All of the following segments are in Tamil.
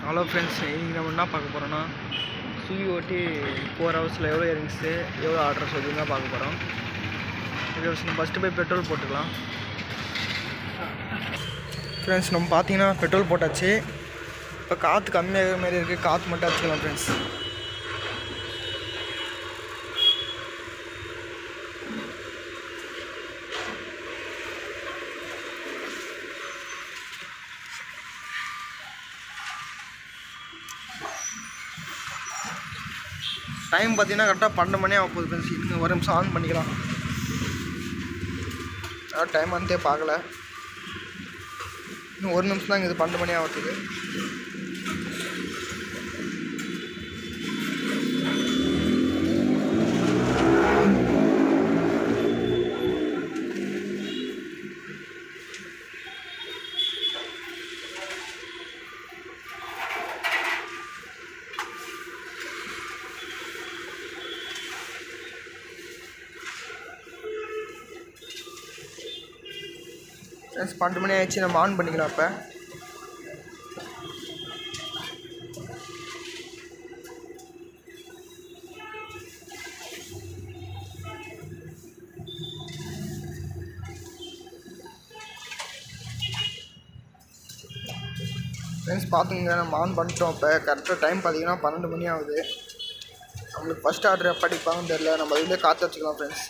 ஹலோ ஃப்ரெண்ட்ஸ், இன்றைக்கி நம்ம என்ன பார்க்க போகிறோன்னா ஸ்விக்கி ஓட்டி 4 ஹவர்ஸில் எவ்வளோ இறங்கிச்சு, எவ்வளோ ஆர்டர்ஸ் வருதுன்னு தான் பார்க்க போகிறோம். நம்ம ஃபஸ்ட்டு போய் பெட்ரோல் போட்டுக்கலாம். ஃப்ரெண்ட்ஸ், நம்ம பார்த்தீங்கன்னா பெட்ரோல் போட்டாச்சு. இப்போ காற்று கம்மியாகிற மாதிரி இருக்குது, காற்று மட்டும் அடிச்சுக்கலாம் ஃப்ரெண்ட்ஸ். டைம் பார்த்தீங்கன்னா கரெக்டாக 12 மணி ஆக போகுது ஃப்ரெண்ட்ஸ். இன்னும் ஒரு நிமிஷம் ஆன் பண்ணிக்கலாம். டைம் வந்துட்டே பார்க்கல, இன்னும் ஒரு நிமிஷம் தான் இது 12 மணி ஆகுது. ஃப்ரெண்ட்ஸ் 12 மணி ஆயிடுச்சு, நம்ம ஆன் பண்ணிக்கலாம். இப்போ ஃப்ரெண்ட்ஸ் பார்த்துங்க, நம்ம ஆன் பண்ணிட்டோம். இப்போ கரெக்டாக டைம் பார்த்தீங்கன்னா 12 மணி ஆகுது. நம்மளுக்கு ஃபஸ்ட் ஆர்டர் எப்போ அடிப்பாங்கன்னு தெரில, நம்ம அதுலேயே காற்று வச்சுக்கலாம் ஃப்ரெண்ட்ஸ்.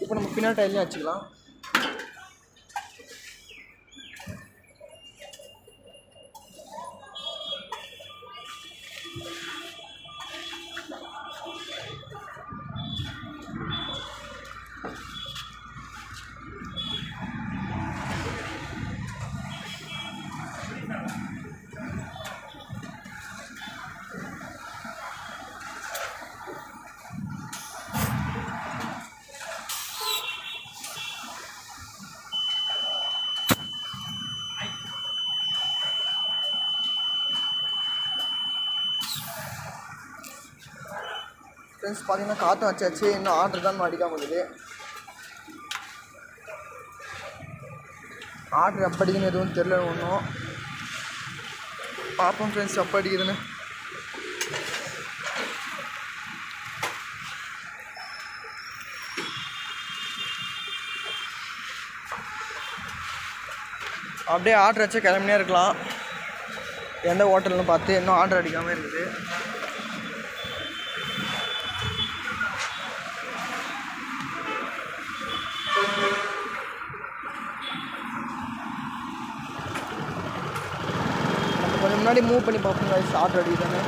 இப்போ நம்ம பின்னாடி டயர்லையும் வச்சுக்கலாம். ஃப்ரெண்ட்ஸ் பார்த்தீங்கன்னா காற்று வச்சாச்சு, இன்னும் ஆர்டர் தான் அடிக்காம இருக்குது. ஆர்டர் எப்போ அடிக்குன்னு எதுவும் தெரில, ஒன்றும் பார்ப்போம் ஃப்ரெண்ட்ஸ் எப்போ அடிக்குதுன்னு. அப்படியே ஆர்டர் வச்சா கிளம்பினே இருக்கலாம். எந்த ஹோட்டல்னு பார்த்து இன்னும் ஆர்டர் அடிக்காமல் இருக்குது. நம்ம கொஞ்சம் முன்னாடி மூவ் பண்ணி பார்ப்போம் கைஸ், ஆர்டர் அடிக்குதானே.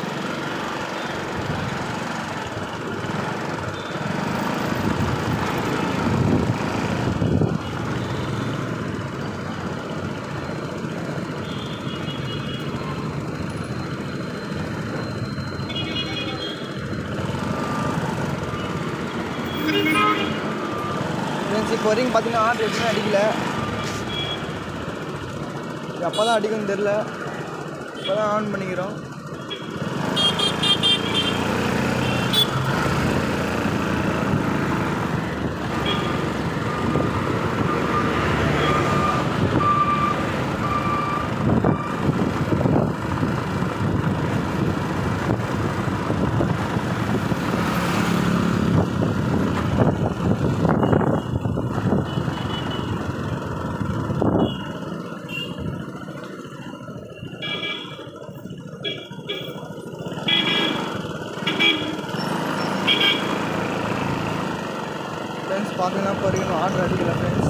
ஃப்ரெண்ட்ஸ் இப்போ வரைக்கும் பார்த்தீங்கன்னா ஆர்டர் எதுவுமே அடிக்கலை. எப்போ தான் அடிக்கும்னு தெரில, இப்போ தான் ஆன் பண்ணிக்கிறோம். ஃப்ரெண்ட்ஸ் பார்த்தீங்கன்னா இப்போ வரைக்கும் ஆர்டர் அடிக்கல ஃப்ரெண்ட்ஸ்.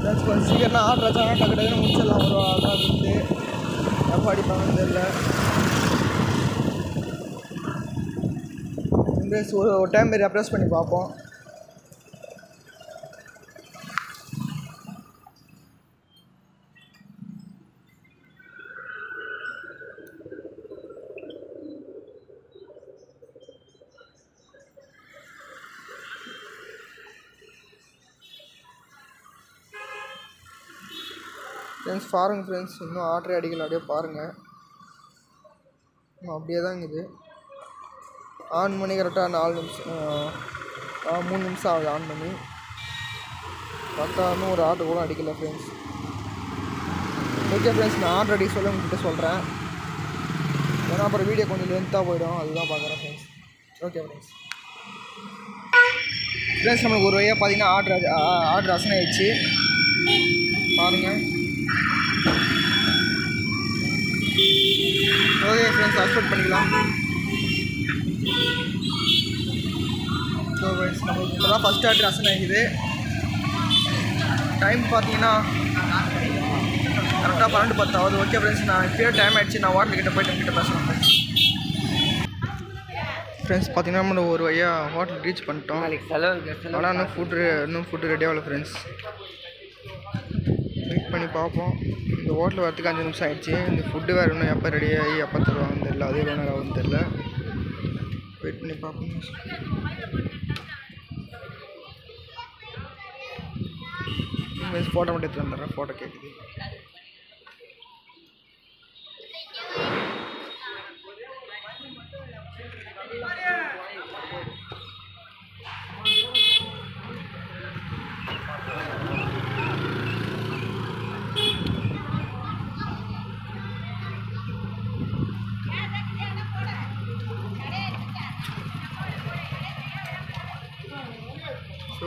ஃப்ரெண்ட்ஸ் கொஞ்சம் சீக்கிரம் ஆர்டர் வச்சாங்கன்னா டக்கு டக்குன்னு முடிச்சிடலாம். ஒரு ஆர்டர் இருக்குது, எப்போ அடிப்பாங்கன்னு தெரியல. ஃப்ரெண்ட்ஸ் ஒரு டைம் ரெப்ரெஸ் பண்ணி பார்ப்போம். ஃப்ரெண்ட்ஸ் பாருங்கள் ஃப்ரெண்ட்ஸ், இன்னும் ஆர்டரே அடிக்கல. அப்படியே பாருங்கள், அப்படியே தான் இருக்குது. ஆன் பண்ணி கரெக்டாக 4 நிமிஷம் 3 நிமிஷம் ஆகுது ஆன் பண்ணி. பார்த்தா இன்னும் ஒரு ஆர்டர் கூட அடிக்கல ஃப்ரெண்ட்ஸ். ஓகே ஃப்ரெண்ட்ஸ், நான் ஆர்டர் அடிக்க சொல்ல உங்கள்கிட்ட சொல்கிறேன். ஏன்னா அப்புறம் வீடியோ கொஞ்சம் லென்த்தாக போயிடும், அதுதான் பார்க்குறேன் ஃப்ரெண்ட்ஸ். Okay friends. ஃப்ரெண்ட்ஸ் நம்மளுக்கு ஒரு வழியாக பார்த்தீங்கன்னா ஆர்டர் அசன் ஆயிடுச்சு பாருங்கள். ஓகே ஃப்ரெண்ட்ஸ், அக்செப்ட் பண்ணிக்கலாம். ஸோ ஃப்ரெண்ட்ஸ் நம்மளுக்கு இப்போ தான் ஃபஸ்ட் ஆர்டர் அசன் ஆகிடுது. டைம் பார்த்தீங்கன்னா கரெக்டாக 12:10 ஆகுது. ஓகே ஃப்ரெண்ட்ஸ், நான் இப்போயே டைம் ஆகிடுச்சு. நான் ஹோட்டல்கிட்ட போய்ட்டு உங்ககிட்ட பேசலாம் ஃப்ரெண்ட்ஸ். ஃப்ரெண்ட்ஸ் பார்த்தீங்கன்னா நம்ம ஒரு வழியாக ஹோட்டல் ரீச் பண்ணிட்டோம். ஆனால் இன்னும் ஃபுட்டு ரெடி ஆகலை ஃப்ரெண்ட்ஸ். வெயிட் பண்ணி பார்ப்போம். இந்த ஹோட்டல் வரத்துக்கு 5 நிமிஷம் ஆகிடுச்சு. இந்த ஃபுட்டு வேறு இன்னும் எப்போ ரெடி ஆகி எப்போ தருவாங்கன்னு தெரியல. அதே எவ்வளோ நேரம் ஆகுதுன்னு தெரியல. வெயிட் பண்ணி பார்ப்போம். ஃபோட்டோ மட்டும் எடுத்து வந்துடுறேன். ஃபோட்டோ கேட்குது.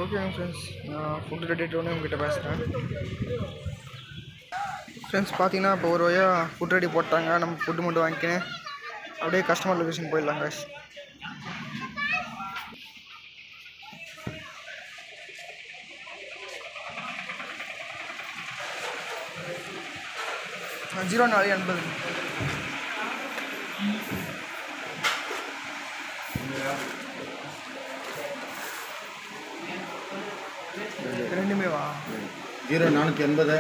ஓகேங்க ஃப்ரெண்ட்ஸ், நான் ஃபுட்டு ரெடி ஆகிட்டோன்னே உங்கள்கிட்ட பேசுகிறேன். ஃப்ரெண்ட்ஸ் பார்த்தீங்கன்னா இப்போ ஒரு வழியாக ஃபுட் ரெடி போட்டாங்க. நம்ம ஃபுட்டு மட்டும் வாங்கிக்கினேன் அப்படியே கஸ்டமர் லொக்கேஷன் போயிடலாம் guys. நான் 0480 ரெண்டுமே வா 0480.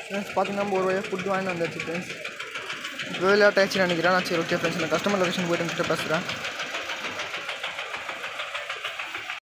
ஃப்ரெண்ட்ஸ் பார்த்தீங்கன்னா நம்ம ஒரு வழியாக ஃபுட்டு வாங்கி வந்துடுச்சு ஃப்ரெண்ட்ஸ். இப்போ லேட் ஆகிடுச்சுன்னு நினைக்கிறேன். நான் சரி ஓகே ஃப்ரெண்ட்ஸ், நான் கஸ்டமர் லொக்கேஷன் போய்ட்டு உங்கள்கிட்ட பேசுகிறேன்.